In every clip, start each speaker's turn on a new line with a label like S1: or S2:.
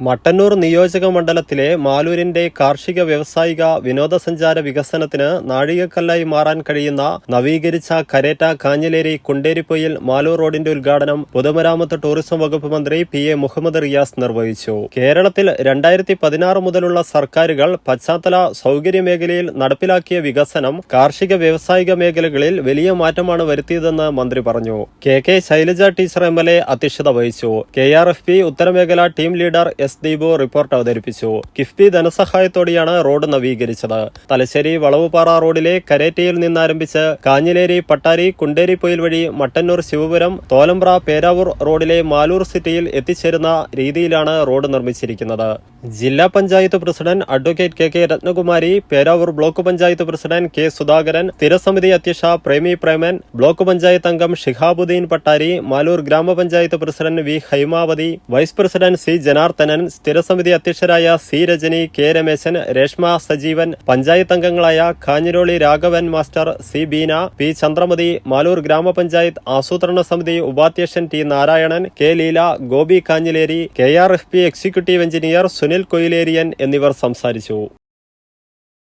S1: മട്ടന്നൂർ നിയോജക മണ്ഡലത്തിലെ മാലൂരിന്റെ കാർഷിക വ്യാവസായിക വിനോദസഞ്ചാര വികസനത്തിന് നാഴികക്കല്ലായി മാറാൻ കഴിയുന്ന നവീകരിച്ച കരേറ്റ കാഞ്ഞിലേരി കുണ്ടേരിപ്പൊയിൽ മാലൂർ റോഡിന്റെ ഉദ്ഘാടനം പൊതുമരാമത്ത് ടൂറിസം വകുപ്പ് മന്ത്രി പി എ മുഹമ്മദ് റിയാസ് നിർവഹിച്ചു. കേരളത്തിൽ 2016 മുതലുള്ള സർക്കാരുകൾ പശ്ചാത്തല സൗകര്യ മേഖലയിൽ നടപ്പിലാക്കിയ വികസനം കാർഷിക വ്യാവസായിക മേഖലകളിൽ വലിയ മാറ്റമാണ് വരുത്തിയതെന്ന് മന്ത്രി പറഞ്ഞു. കെ ശൈലജ ടീച്ചർ MLA അധ്യക്ഷത വഹിച്ചു. KRFP ഉത്തരമേഖല team leader S Deepu report അവതരിപ്പിച്ചു. കിഫ്ബി ധനസഹായത്തോടെയാണ് റോഡ് നവീകരിച്ചത്. തലശ്ശേരി വളവുപാറ റോഡിലെ കരേറ്റയിൽ നിന്നാരംഭിച്ച് കാഞ്ഞിലേരി പട്ടാരി കുണ്ടേരിപ്പൊയിൽ വഴി മട്ടന്നൂർ ശിവപുരം തോലമ്പ്ര പേരാവൂർ റോഡിലെ മാലൂർ സിറ്റിയിൽ എത്തിച്ചേരുന്ന രീതിയിലാണ് റോഡ് നിർമ്മിച്ചിരിക്കുന്നത്. ജില്ലാ panchayat president advocate K Rathnakumari, Peravoor block panchayat president K Sudhakaran, സ്ഥിരസമിതി അധ്യക്ഷ പ്രേമി പ്രേമൻ, ബ്ലോക്ക് പഞ്ചായത്ത് അംഗം ഷിഹാബുദ്ദീൻ പട്ടാരി, മാലൂർ ഗ്രാമപഞ്ചായത്ത് president V Haimavathi, vice president C Janardhanan, സ്ഥിരസമിതി അധ്യക്ഷരായ സി രജനി, കെ രമേശൻ, രേഷ്മ സജീവൻ, പഞ്ചായത്ത് അംഗങ്ങളായ Kanhiroli Raghavan master, C Beena, P Chandramathi, Maloor ഗ്രാമപഞ്ചായത്ത് ആസൂത്രണ സമിതി ഉപാധ്യക്ഷൻ T Narayanan, K Leela, Gopi Kanhileri, KRFP executive engineer Sunil Koyilerian എന്നിവർ സംസാരിച്ചു.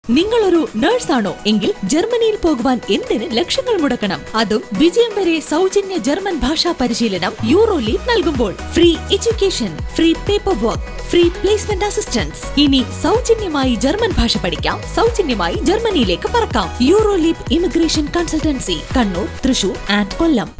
S2: നിങ്ങളൊരു നഴ്സാണോ എങ്കിൽ ജർമ്മനിയിൽ പോകുവാൻ എന്തിന് ലക്ഷങ്ങൾ മുടക്കണം? അതും വിജയം വരെ സൗജന്യ ജർമ്മൻ ഭാഷാ പരിശീലനം യൂറോലീഗ് നൽകുമ്പോൾ. Free education, free paper work, free placement assistance. ഇനി സൗജന്യമായി ജർമ്മൻ ഭാഷ പഠിക്കാം, സൗജന്യമായി ജർമ്മനിയിലേക്ക് പറക്കാം. Euroleague immigration consultancy, Kannur, Thrissur and Kollam.